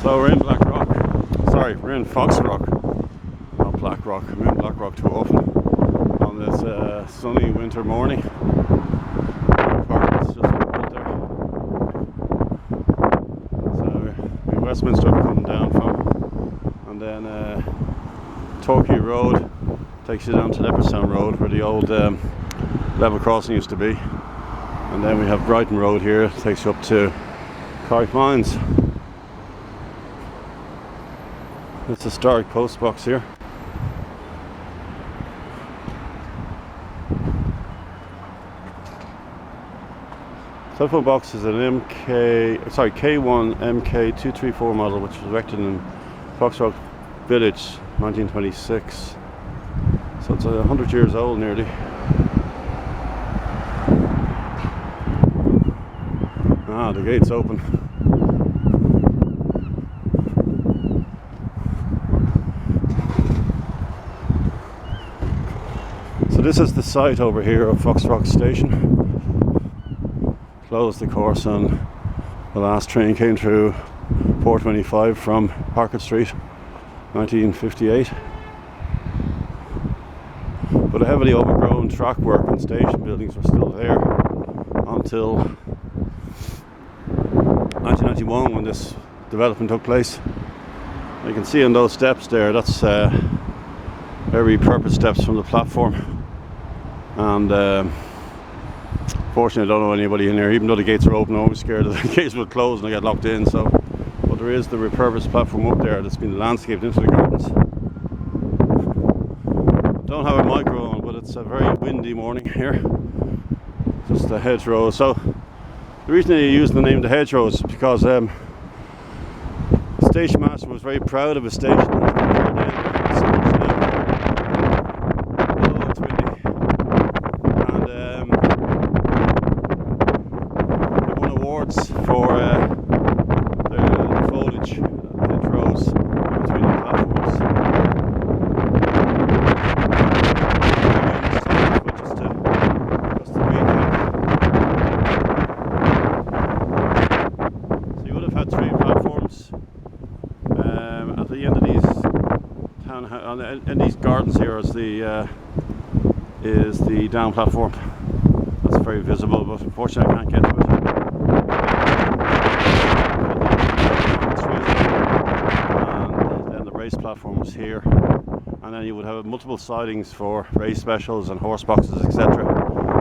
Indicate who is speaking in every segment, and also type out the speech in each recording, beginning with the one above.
Speaker 1: So we're in Blackrock. Sorry, we're in Foxrock, not Blackrock. We're in Blackrock too often on this sunny winter morning. Apartments just built there. So we Westminster coming down from, and then Torquay Road takes you down to Leopardstown Road where the old level crossing used to be, and then we have Brighton Road here, takes you up to Carrick Mines. It's a historic post box here. Telephone box is an K1 MK234 model, which was erected in Foxrock Village, 1926. So it's 100 years old nearly. Ah, the gate's open. So this is the site over here of Foxrock Station. Closed, of course, and the last train came through 425 from Parker Street, 1958. But a heavily overgrown track work and station buildings were still there until 1991 when this development took place. You can see on those steps there, that's very repurposed steps from the platform. And fortunately I don't know anybody in here, even though the gates are open. I'm always scared that the gates will close and I get locked in. So, but there is the repurposed platform up there that's been landscaped into the gardens. Don't have a micro on, but it's a very windy morning here. Just the Hedgerows. So the reason I use the name the Hedgerows is because the station master was very proud of his station. For the foliage, hedgerows between the platforms. Just to so you would have had 3 platforms at the end of these in these gardens here is the down platform. That's very visible, but unfortunately I can't get to it. Platform was here, and then you would have multiple sidings for race specials and horse boxes, etc.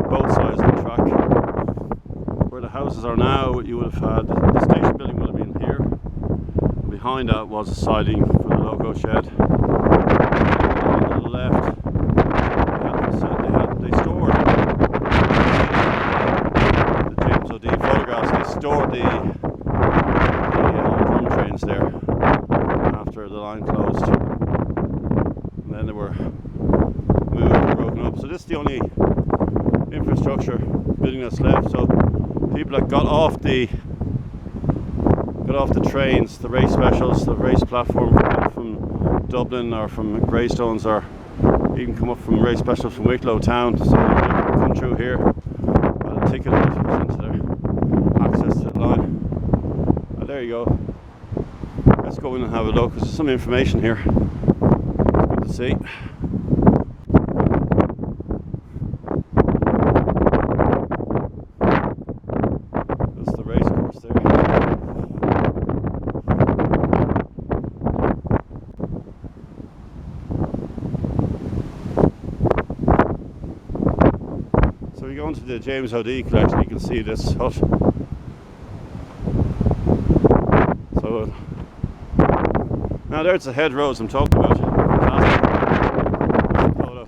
Speaker 1: both sides of the track. Where the houses are now, you would have had the station building would have been here, and behind that was a siding for the logo shed. And on the left they stored the James O.D. photographs. They stored the drum trains there after the line closed, and then they were moved and broken up. So this is the only infrastructure building that's left. So people that got off the trains, the race specials, the race platform from Dublin or from Greystones, or even come up from race specials from Wicklow town, so they come through here, got a ticket into their access to the line. And there you go. Let's go in and have a look. There's some information here. It's good to see. That's the race course there. So we go into the James O.D. collection. You can see this hut. So now there's the Hedgerows I'm talking about. Fantastic. Photo.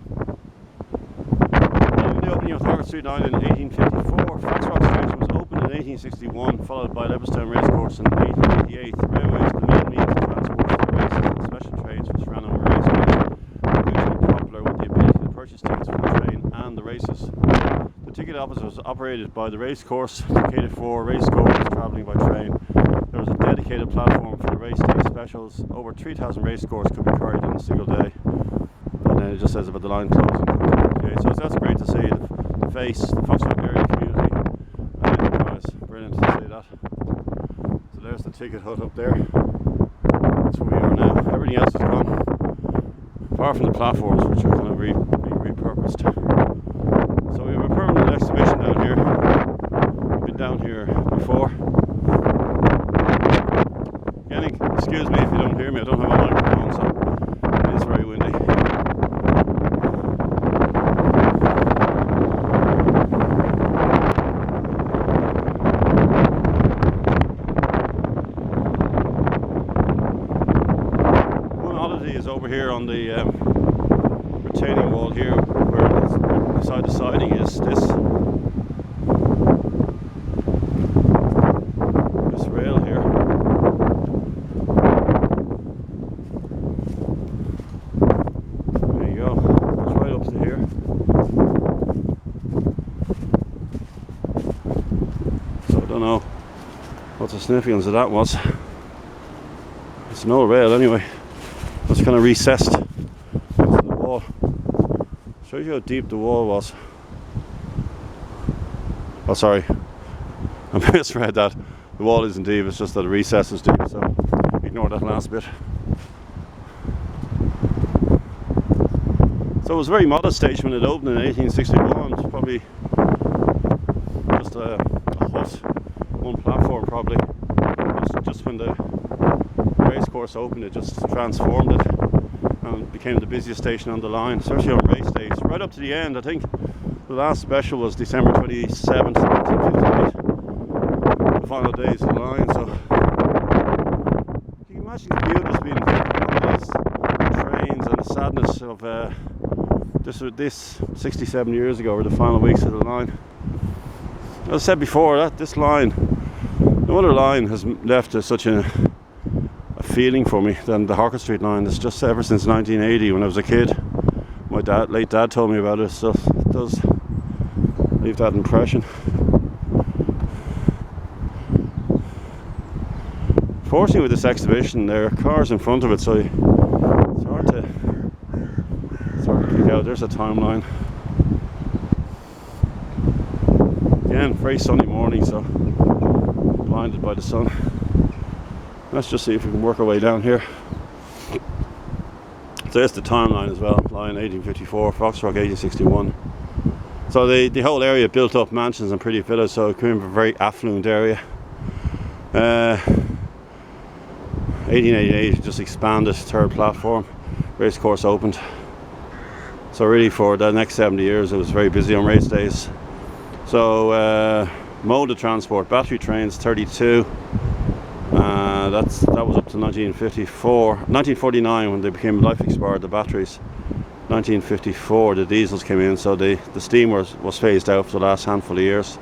Speaker 1: The opening of Parker Street line in 1854. Foxrock Station was opened in 1861, followed by Leopardstown Racecourse in 1888. The railway is the main means of transport for the races and special trains which ran over raceways, hugely popular with the ability to purchase tickets for the train and the races. The ticket office was operated by the racecourse to cater for racegoers travelling by train. There was a dedicated platform for the race day specials. Over 3,000 race scores could be carried in a single day. And then it just says about the line closing. Okay, so that's great to see the face, the Foxrock area community. And enterprise. Brilliant to see that. So there's the ticket hut up there. That's where we are now. Everything else is gone, apart from the platforms, which are kind of being repurposed. So we have a permanent exhibition down here. I've been down here before. Again, excuse me if you don't hear me, I don't have a microphone, so it is very windy. One oddity is over here on the retaining wall here, where beside the siding is this rail here. There you go. It's right up to here. So I don't know what the significance of that was. It's no rail anyway. It's kind of recessed into the wall. Shows you how deep the wall was. Oh, sorry, I misread that. The wall isn't deep, it's just that the recess is deep, so ignore that last bit. So it was a very modest station when it opened in 1861. It's probably just a hut, one platform probably. Just when the racecourse opened, it just transformed it and became the busiest station on the line, especially on race days. Right up to the end, I think the last special was December 27th, 1958, the final days of the line. So you can imagine the view just being on these trains and the sadness of this 67 years ago were the final weeks of the line. As I said before, that this line, no other line has left such a feeling for me than the Harcourt Street line. It's just ever since 1980 when I was a kid. My late dad told me about it, so it does leave that impression. Fortunately with this exhibition there are cars in front of it, so it's hard to pick out. There's a timeline. Again, very sunny morning, so blinded by the sun. Let's just see if we can work our way down here. So there's the timeline as well. Line 1854, Foxrock 1861. So the whole area built up mansions and pretty villas, so it became a very affluent area. 1888 just expanded, third platform, racecourse opened. So really for the next 70 years it was very busy on race days. So mode of transport, battery trains 32. That was up to 1949 when they became life expired, the batteries. 1954 the diesels came in, so the steam was phased out for the last handful of years.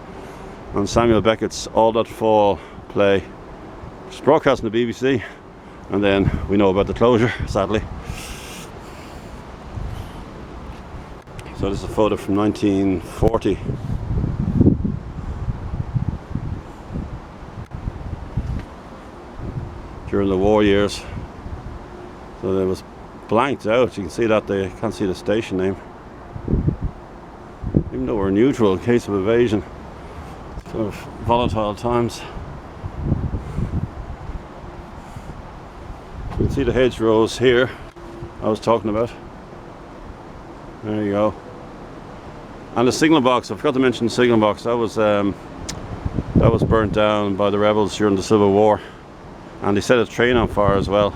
Speaker 1: And Samuel Beckett's All That Fall play was broadcast on the BBC, and then we know about the closure, sadly. So this is a photo from 1940. During the war years. So it was blanked out. You can see that they can't see the station name. Even though we're neutral in case of evasion. It's kind of volatile times. You can see the hedgerows here I was talking about. There you go. And the signal box, I forgot to mention the signal box, that was burnt down by the rebels during the Civil War. And they set a train on fire as well.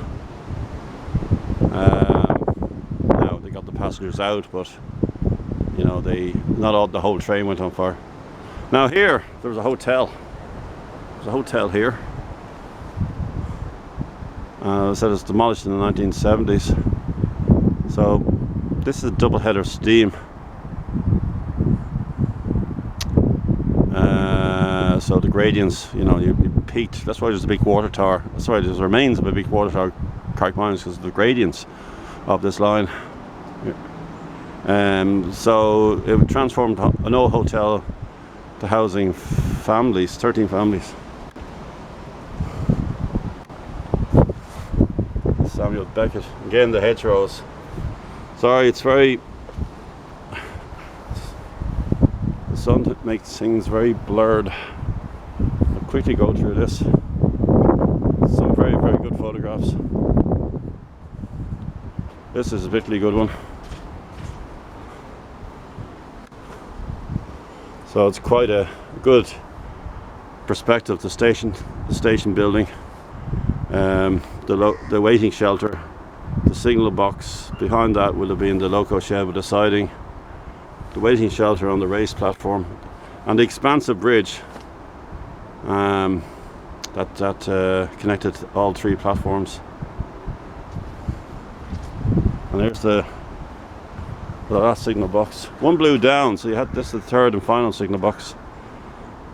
Speaker 1: Now they got the passengers out, but you know, the whole train went on fire. Now here there was a hotel. There's a hotel here. They said it's demolished in the 1970s. So this is a double header steam. So the gradients, you know, you peaked. That's why there's a big water tower. That's why there's remains of a big water tower, Carrickmines, because of the gradients of this line. So it transformed an old hotel to housing families, 13 families. Samuel Beckett. Again, the hedgerows. Sorry, it's very... The sun makes things very blurred. I'll quickly go through this. Some very, very good photographs. This is a particularly good one. So it's quite a good perspective. The station building, the waiting shelter, the signal box. Behind that will have been the loco shed with the siding, the waiting shelter on the race platform, and the expansive bridge that connected all three platforms. And there's the last signal box. One blew down, so you had this, the third and final signal box.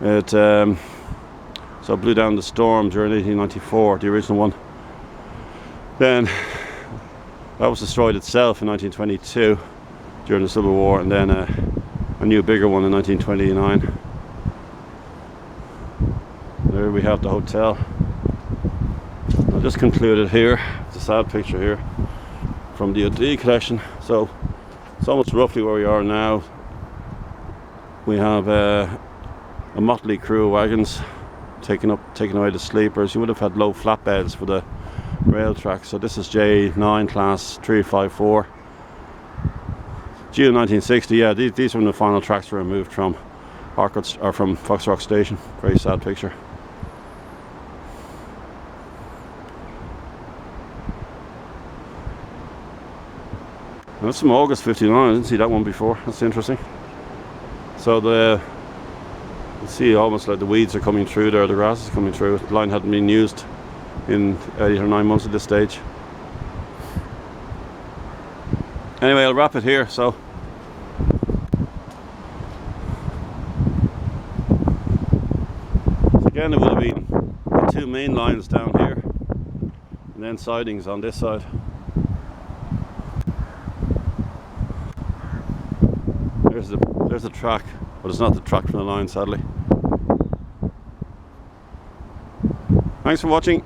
Speaker 1: It so it blew down the storm during 1894, the original one. Then that was destroyed itself in 1922 during the Civil War, and then a new bigger one in 1929. There we have the hotel. I'll just conclude it here. It's a sad picture here from the OD collection. So it's almost roughly where we are now. We have a motley crew of wagons taking away the sleepers. You would have had low flatbeds for the rail tracks. So this is J9 class 354. June 1960. Yeah, these were when the final tracks were removed from from Foxrock station. Very sad picture. That's from August 59. I didn't see that one before. That's interesting. So you see almost like the weeds are coming through there, the grass is coming through. The line hadn't been used in 8 or 9 months at this stage. Anyway, I'll wrap it here. So again, it would have been the two main lines down here and then sidings on this side. There's the track, but it's not the track from the line, sadly. Thanks for watching.